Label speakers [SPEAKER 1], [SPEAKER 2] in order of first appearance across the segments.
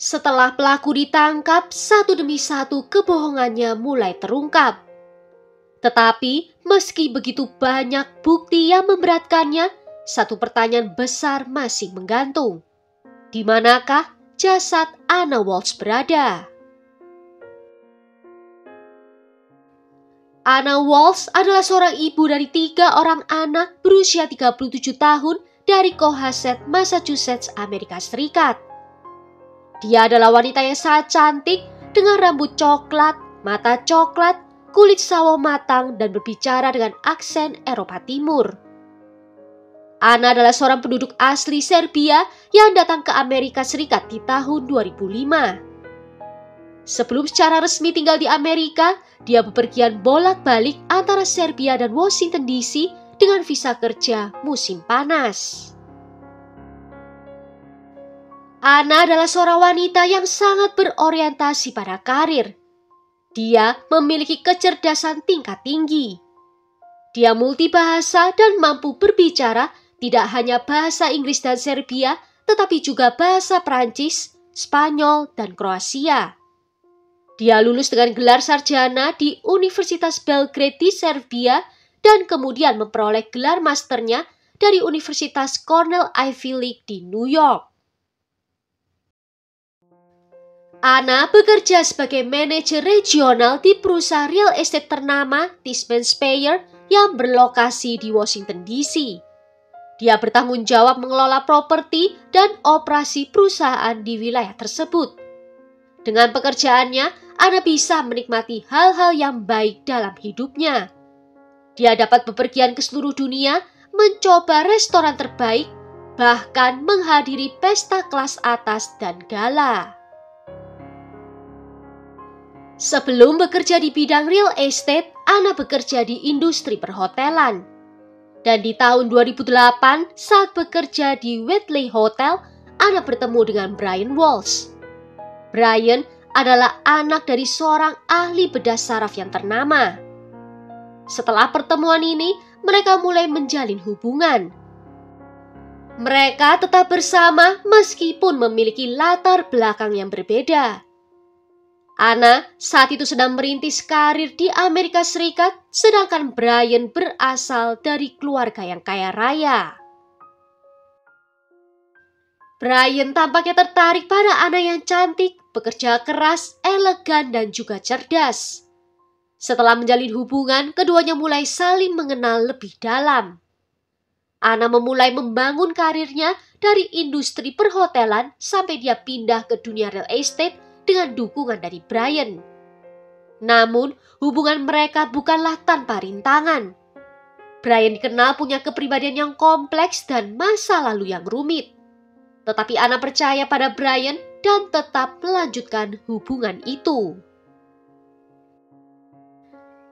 [SPEAKER 1] Setelah pelaku ditangkap, satu demi satu kebohongannya mulai terungkap. Tetapi meski begitu banyak bukti yang memberatkannya, satu pertanyaan besar masih menggantung. Di manakah jasad Anna Walsh berada? Anna Walsh adalah seorang ibu dari 3 orang anak berusia 37 tahun dari Cohasset, Massachusetts, Amerika Serikat. Dia adalah wanita yang sangat cantik dengan rambut coklat, mata coklat, kulit sawo matang, dan berbicara dengan aksen Eropa Timur. Anna adalah seorang penduduk asli Serbia yang datang ke Amerika Serikat di tahun 2005. Sebelum secara resmi tinggal di Amerika, dia bepergian bolak-balik antara Serbia dan Washington DC dengan visa kerja musim panas. Anna adalah seorang wanita yang sangat berorientasi pada karir. Dia memiliki kecerdasan tingkat tinggi. Dia multibahasa dan mampu berbicara tidak hanya bahasa Inggris dan Serbia, tetapi juga bahasa Prancis, Spanyol, dan Kroasia. Dia lulus dengan gelar sarjana di Universitas Belgrade di Serbia dan kemudian memperoleh gelar masternya dari Universitas Cornell Ivy League di New York. Anna bekerja sebagai manajer regional di perusahaan real estate ternama Tishman Speyer yang berlokasi di Washington DC. Dia bertanggung jawab mengelola properti dan operasi perusahaan di wilayah tersebut. Dengan pekerjaannya, Anna bisa menikmati hal-hal yang baik dalam hidupnya. Dia dapat bepergian ke seluruh dunia, mencoba restoran terbaik, bahkan menghadiri pesta kelas atas dan gala. Sebelum bekerja di bidang real estate, Anna bekerja di industri perhotelan. Dan di tahun 2008, saat bekerja di Whitley Hotel, Anna bertemu dengan Brian Walsh. Brian adalah anak dari seorang ahli bedah saraf yang ternama. Setelah pertemuan ini, mereka mulai menjalin hubungan. Mereka tetap bersama meskipun memiliki latar belakang yang berbeda. Anna saat itu sedang merintis karir di Amerika Serikat, sedangkan Brian berasal dari keluarga yang kaya raya. Brian tampaknya tertarik pada Anna yang cantik, bekerja keras, elegan, dan juga cerdas. Setelah menjalin hubungan, keduanya mulai saling mengenal lebih dalam. Anna memulai membangun karirnya dari industri perhotelan sampai dia pindah ke dunia real estate dengan dukungan dari Brian. Namun, hubungan mereka bukanlah tanpa rintangan. Brian dikenal punya kepribadian yang kompleks dan masa lalu yang rumit. Tetapi Anna percaya pada Brian dan tetap melanjutkan hubungan itu.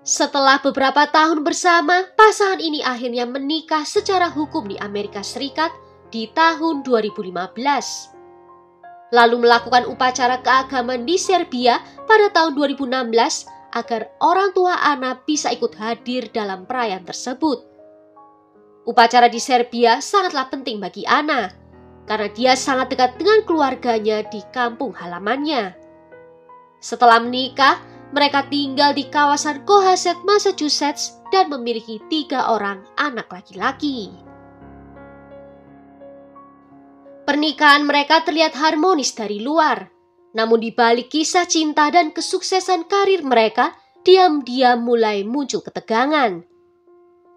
[SPEAKER 1] Setelah beberapa tahun bersama, pasangan ini akhirnya menikah secara hukum di Amerika Serikat di tahun 2015. Lalu melakukan upacara keagamaan di Serbia pada tahun 2016 agar orang tua Anna bisa ikut hadir dalam perayaan tersebut. Upacara di Serbia sangatlah penting bagi Anna, karena dia sangat dekat dengan keluarganya di kampung halamannya. Setelah menikah, mereka tinggal di kawasan Cohasset, Massachusetts dan memiliki 3 orang anak laki-laki. Pernikahan mereka terlihat harmonis dari luar, namun di balik kisah cinta dan kesuksesan karir mereka, diam-diam mulai muncul ketegangan.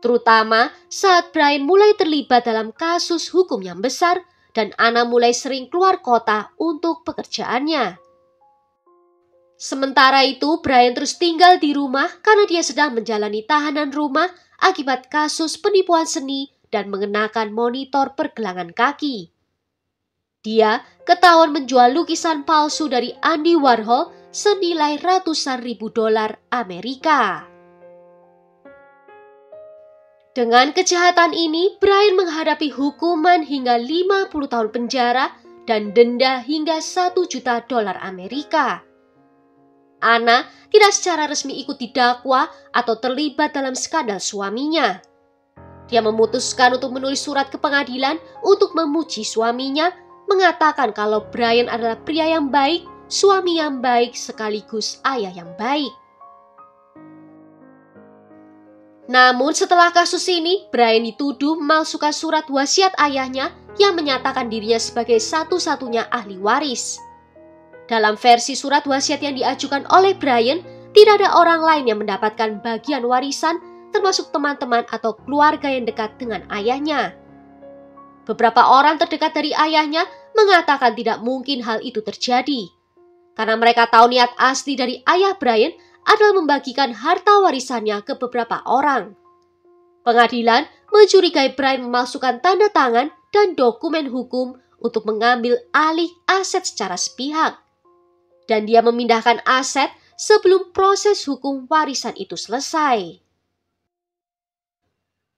[SPEAKER 1] Terutama saat Brian mulai terlibat dalam kasus hukum yang besar dan Anna mulai sering keluar kota untuk pekerjaannya. Sementara itu, Brian terus tinggal di rumah karena dia sedang menjalani tahanan rumah akibat kasus penipuan seni dan mengenakan monitor pergelangan kaki. Dia ketahuan menjual lukisan palsu dari Andy Warhol senilai ratusan ribu dolar Amerika. Dengan kejahatan ini, Brian menghadapi hukuman hingga 50 tahun penjara dan denda hingga 1 juta dolar Amerika. Anna tidak secara resmi ikut didakwa atau terlibat dalam skandal suaminya. Dia memutuskan untuk menulis surat ke pengadilan untuk memuji suaminya mengatakan kalau Brian adalah pria yang baik, suami yang baik, sekaligus ayah yang baik. Namun setelah kasus ini, Brian dituduh memalsukan surat wasiat ayahnya yang menyatakan dirinya sebagai satu-satunya ahli waris. Dalam versi surat wasiat yang diajukan oleh Brian, tidak ada orang lain yang mendapatkan bagian warisan, termasuk teman-teman atau keluarga yang dekat dengan ayahnya. Beberapa orang terdekat dari ayahnya mengatakan tidak mungkin hal itu terjadi, karena mereka tahu niat asli dari ayah Brian adalah membagikan harta warisannya ke beberapa orang. Pengadilan mencurigai Brian memalsukan tanda tangan dan dokumen hukum untuk mengambil alih aset secara sepihak. Dan dia memindahkan aset sebelum proses hukum warisan itu selesai.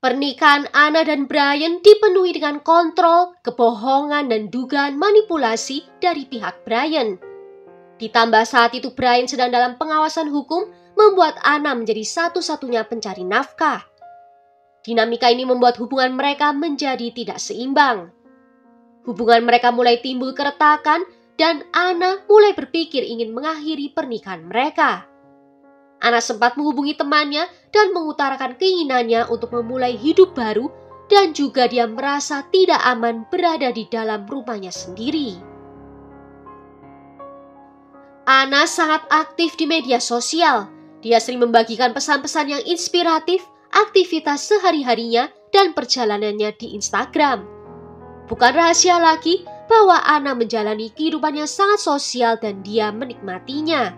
[SPEAKER 1] Pernikahan Anna dan Brian dipenuhi dengan kontrol, kebohongan, dan dugaan manipulasi dari pihak Brian. Ditambah saat itu Brian sedang dalam pengawasan hukum, membuat Anna menjadi satu-satunya pencari nafkah. Dinamika ini membuat hubungan mereka menjadi tidak seimbang. Hubungan mereka mulai timbul keretakan dan Anna mulai berpikir ingin mengakhiri pernikahan mereka. Anna sempat menghubungi temannya dan mengutarakan keinginannya untuk memulai hidup baru, dan juga dia merasa tidak aman berada di dalam rumahnya sendiri. Anna sangat aktif di media sosial. Dia sering membagikan pesan-pesan yang inspiratif, aktivitas sehari-harinya, dan perjalanannya di Instagram. Bukan rahasia lagi bahwa Anna menjalani kehidupan yang sangat sosial dan dia menikmatinya.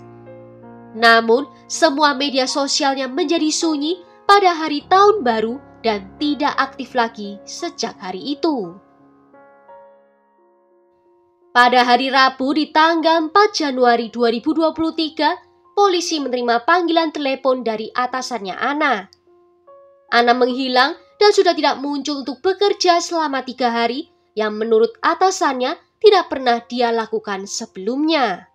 [SPEAKER 1] Namun, semua media sosialnya menjadi sunyi pada hari tahun baru dan tidak aktif lagi sejak hari itu. Pada hari Rabu di tanggal 4 Januari 2023, polisi menerima panggilan telepon dari atasannya Anna. Anna menghilang dan sudah tidak muncul untuk bekerja selama 3 hari yang menurut atasannya tidak pernah dia lakukan sebelumnya.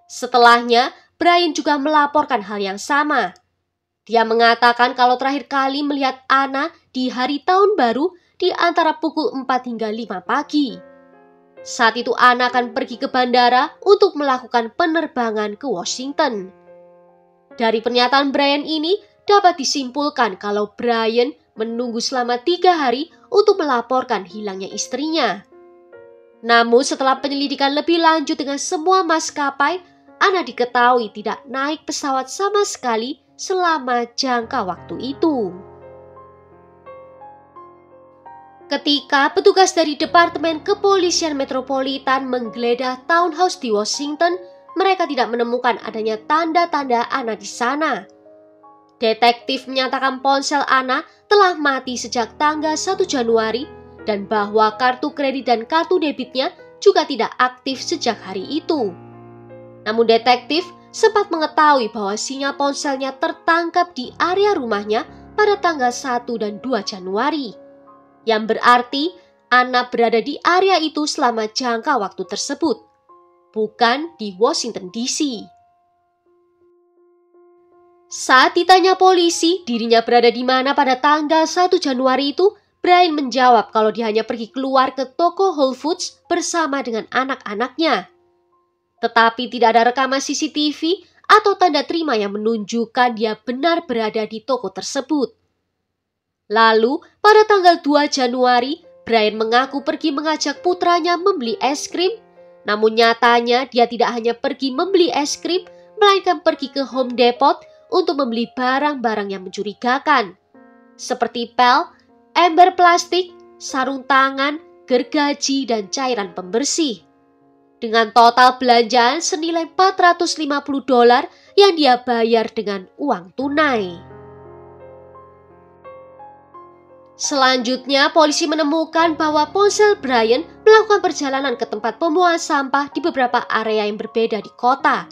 [SPEAKER 1] Setelahnya, Brian juga melaporkan hal yang sama. Dia mengatakan kalau terakhir kali melihat Anna di hari tahun baru di antara pukul 4 hingga 5 pagi. Saat itu Anna akan pergi ke bandara untuk melakukan penerbangan ke Washington. Dari pernyataan Brian ini dapat disimpulkan kalau Brian menunggu selama 3 hari untuk melaporkan hilangnya istrinya. Namun setelah penyelidikan lebih lanjut dengan semua maskapai, Anna diketahui tidak naik pesawat sama sekali selama jangka waktu itu. Ketika petugas dari Departemen Kepolisian Metropolitan menggeledah townhouse di Washington, mereka tidak menemukan adanya tanda-tanda Anna di sana. Detektif menyatakan ponsel Anna telah mati sejak tanggal 1 Januari dan bahwa kartu kredit dan kartu debitnya juga tidak aktif sejak hari itu. Namun detektif sempat mengetahui bahwa sinyal ponselnya tertangkap di area rumahnya pada tanggal 1 dan 2 Januari. Yang berarti Anna berada di area itu selama jangka waktu tersebut, bukan di Washington DC. Saat ditanya polisi dirinya berada di mana pada tanggal 1 Januari itu, Brian menjawab kalau dia hanya pergi keluar ke toko Whole Foods bersama dengan anak-anaknya. Tetapi tidak ada rekaman CCTV atau tanda terima yang menunjukkan dia benar berada di toko tersebut. Lalu, pada tanggal 2 Januari, Brian mengaku pergi mengajak putranya membeli es krim. Namun nyatanya dia tidak hanya pergi membeli es krim, melainkan pergi ke Home Depot untuk membeli barang-barang yang mencurigakan. Seperti pel, ember plastik, sarung tangan, gergaji, dan cairan pembersih. Dengan total belanjaan senilai $450 yang dia bayar dengan uang tunai. Selanjutnya, polisi menemukan bahwa ponsel Brian melakukan perjalanan ke tempat pembuangan sampah di beberapa area yang berbeda di kota,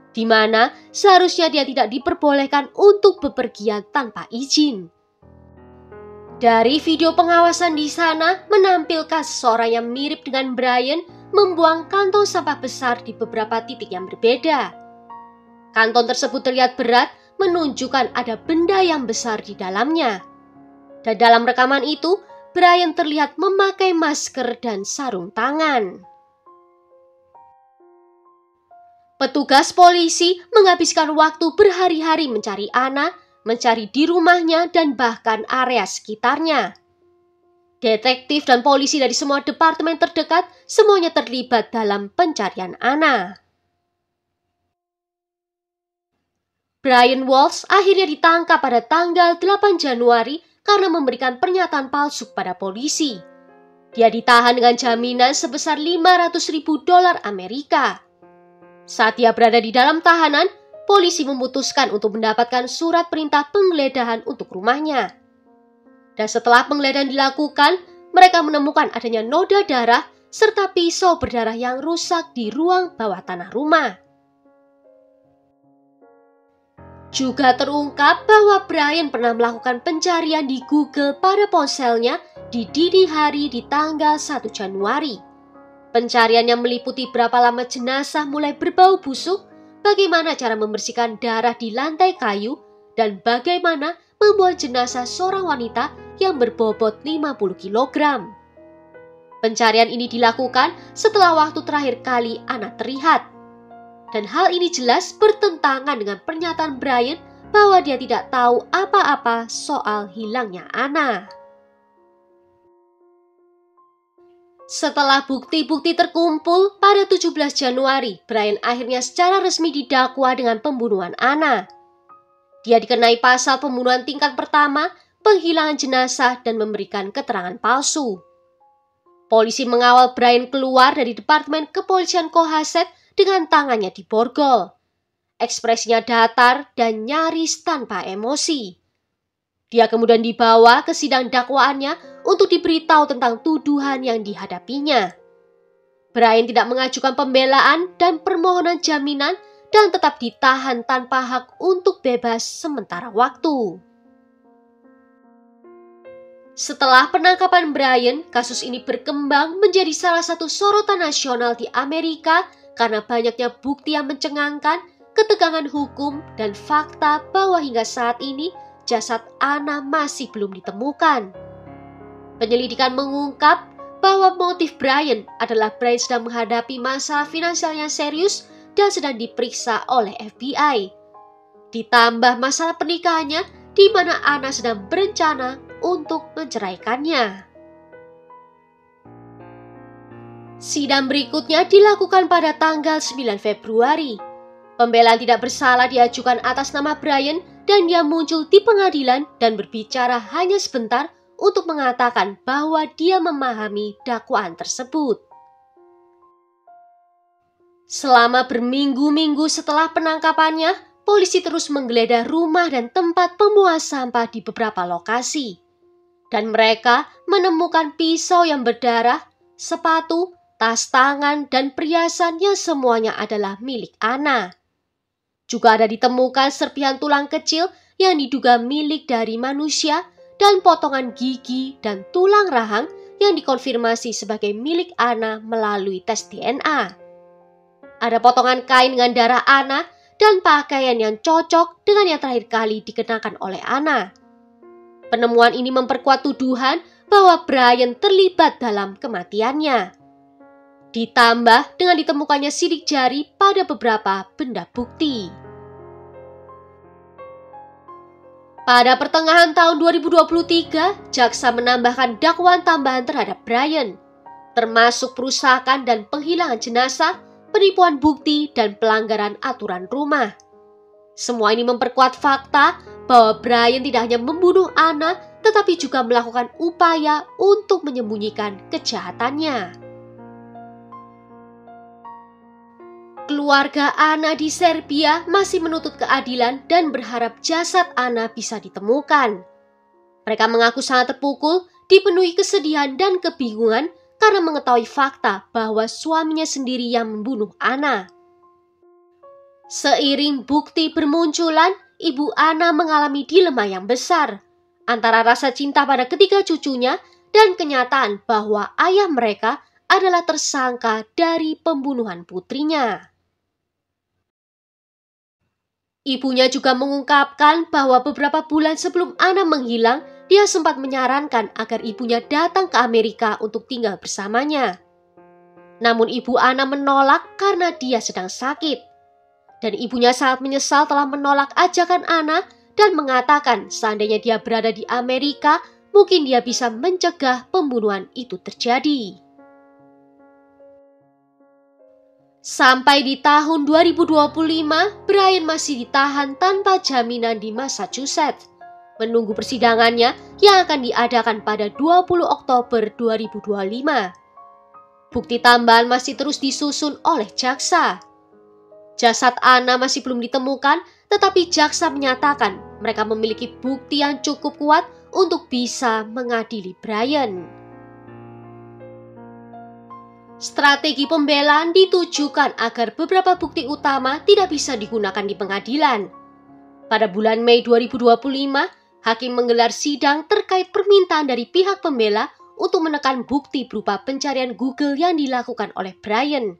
[SPEAKER 1] di mana seharusnya dia tidak diperbolehkan untuk bepergian tanpa izin. Dari video pengawasan di sana menampilkan seseorang yang mirip dengan Brian membuang kantong sampah besar di beberapa titik yang berbeda. Kantong tersebut terlihat berat, menunjukkan ada benda yang besar di dalamnya. Dan dalam rekaman itu, Brian terlihat memakai masker dan sarung tangan. Petugas polisi menghabiskan waktu berhari-hari mencari Anna, mencari di rumahnya dan bahkan area sekitarnya. Detektif dan polisi dari semua departemen terdekat semuanya terlibat dalam pencarian Anna. Brian Walsh akhirnya ditangkap pada tanggal 8 Januari karena memberikan pernyataan palsu kepada polisi. Dia ditahan dengan jaminan sebesar $500.000 Amerika. Saat dia berada di dalam tahanan, polisi memutuskan untuk mendapatkan surat perintah penggeledahan untuk rumahnya. Dan setelah penggeledahan dilakukan, mereka menemukan adanya noda darah serta pisau berdarah yang rusak di ruang bawah tanah rumah. Juga terungkap bahwa Brian pernah melakukan pencarian di Google pada ponselnya di dini hari di tanggal 1 Januari. Pencarian yang meliputi berapa lama jenazah mulai berbau busuk, bagaimana cara membersihkan darah di lantai kayu, dan bagaimana membuat jenazah seorang wanita yang berbobot 50 kg. Pencarian ini dilakukan setelah waktu terakhir kali Anna terlihat. Dan hal ini jelas bertentangan dengan pernyataan Brian bahwa dia tidak tahu apa-apa soal hilangnya Anna. Setelah bukti-bukti terkumpul pada 17 Januari, Brian akhirnya secara resmi didakwa dengan pembunuhan Anna. Dia dikenai pasal pembunuhan tingkat pertama, penghilangan jenazah, dan memberikan keterangan palsu. Polisi mengawal Brian keluar dari Departemen Kepolisian Cohasset dengan tangannya di borgol. Ekspresinya datar dan nyaris tanpa emosi. Dia kemudian dibawa ke sidang dakwaannya untuk diberitahu tentang tuduhan yang dihadapinya. Brian tidak mengajukan pembelaan dan permohonan jaminan dan tetap ditahan tanpa hak untuk bebas sementara waktu. Setelah penangkapan Brian, kasus ini berkembang menjadi salah satu sorotan nasional di Amerika karena banyaknya bukti yang mencengangkan, ketegangan hukum, dan fakta bahwa hingga saat ini jasad Anna masih belum ditemukan. Penyelidikan mengungkap bahwa motif Brian adalah Brian sedang menghadapi masalah finansial yang serius dan sedang diperiksa oleh FBI. Ditambah masalah pernikahannya di mana Anna sedang berencana untuk menceraikannya. Sidang berikutnya dilakukan pada tanggal 9 Februari. Pembelaan tidak bersalah diajukan atas nama Brian dan dia muncul di pengadilan dan berbicara hanya sebentar untuk mengatakan bahwa dia memahami dakwaan tersebut. Selama berminggu-minggu setelah penangkapannya, polisi terus menggeledah rumah dan tempat pembuangan sampah di beberapa lokasi. Dan mereka menemukan pisau yang berdarah, sepatu, tas tangan, dan perhiasan yang semuanya adalah milik Anna. Juga ada ditemukan serpihan tulang kecil yang diduga milik dari manusia dan potongan gigi dan tulang rahang yang dikonfirmasi sebagai milik Anna melalui tes DNA. Ada potongan kain dengan darah Anna dan pakaian yang cocok dengan yang terakhir kali dikenakan oleh Anna. Penemuan ini memperkuat tuduhan bahwa Brian terlibat dalam kematiannya. Ditambah dengan ditemukannya sidik jari pada beberapa benda bukti. Pada pertengahan tahun 2023, jaksa menambahkan dakwaan tambahan terhadap Brian, termasuk perusakan dan penghilangan jenazah, penipuan bukti, dan pelanggaran aturan rumah. Semua ini memperkuat fakta bahwa Brian tidak hanya membunuh Anna, tetapi juga melakukan upaya untuk menyembunyikan kejahatannya. Keluarga Anna di Serbia masih menuntut keadilan dan berharap jasad Anna bisa ditemukan. Mereka mengaku sangat terpukul, dipenuhi kesedihan dan kebingungan karena mengetahui fakta bahwa suaminya sendiri yang membunuh Anna. Seiring bukti bermunculan, ibu Anna mengalami dilema yang besar antara rasa cinta pada ketiga cucunya dan kenyataan bahwa ayah mereka adalah tersangka dari pembunuhan putrinya. Ibunya juga mengungkapkan bahwa beberapa bulan sebelum Anna menghilang, dia sempat menyarankan agar ibunya datang ke Amerika untuk tinggal bersamanya. Namun ibu Anna menolak karena dia sedang sakit. Dan ibunya sangat menyesal telah menolak ajakan Anna dan mengatakan seandainya dia berada di Amerika, mungkin dia bisa mencegah pembunuhan itu terjadi. Sampai di tahun 2025, Brian masih ditahan tanpa jaminan di Massachusetts, menunggu persidangannya yang akan diadakan pada 20 Oktober 2025. Bukti tambahan masih terus disusun oleh jaksa. Jasad Anna masih belum ditemukan, tetapi jaksa menyatakan mereka memiliki bukti yang cukup kuat untuk bisa mengadili Brian. Strategi pembelaan ditujukan agar beberapa bukti utama tidak bisa digunakan di pengadilan. Pada bulan Mei 2025, hakim menggelar sidang terkait permintaan dari pihak pembela untuk menekan bukti berupa pencarian Google yang dilakukan oleh Brian.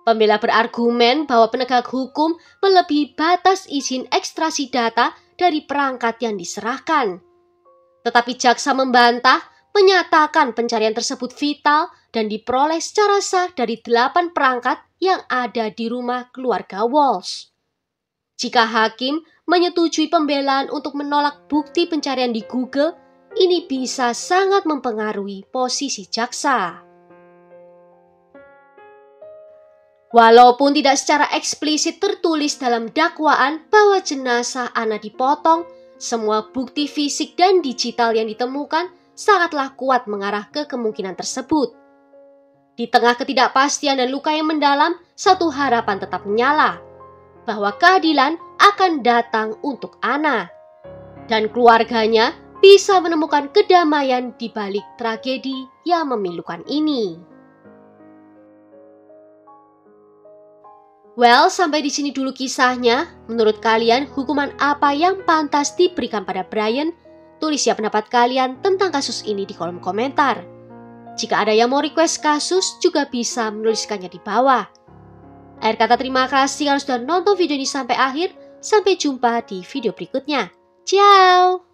[SPEAKER 1] Pembela berargumen bahwa penegak hukum melebihi batas izin ekstrasi data dari perangkat yang diserahkan. Tetapi jaksa membantah, menyatakan pencarian tersebut vital dan diperoleh secara sah dari 8 perangkat yang ada di rumah keluarga Walsh. Jika hakim menyetujui pembelaan untuk menolak bukti pencarian di Google, ini bisa sangat mempengaruhi posisi jaksa. Walaupun tidak secara eksplisit tertulis dalam dakwaan bahwa jenazah Anna dipotong, semua bukti fisik dan digital yang ditemukan sangatlah kuat mengarah ke kemungkinan tersebut. Di tengah ketidakpastian dan luka yang mendalam, satu harapan tetap menyala, bahwa keadilan akan datang untuk Anna, dan keluarganya bisa menemukan kedamaian di balik tragedi yang memilukan ini. Well, sampai di sini dulu kisahnya. Menurut kalian, hukuman apa yang pantas diberikan pada Brian? Tulis ya pendapat kalian tentang kasus ini di kolom komentar. Jika ada yang mau request kasus, juga bisa menuliskannya di bawah. Akhir kata terima kasih kalau sudah nonton video ini sampai akhir. Sampai jumpa di video berikutnya. Ciao!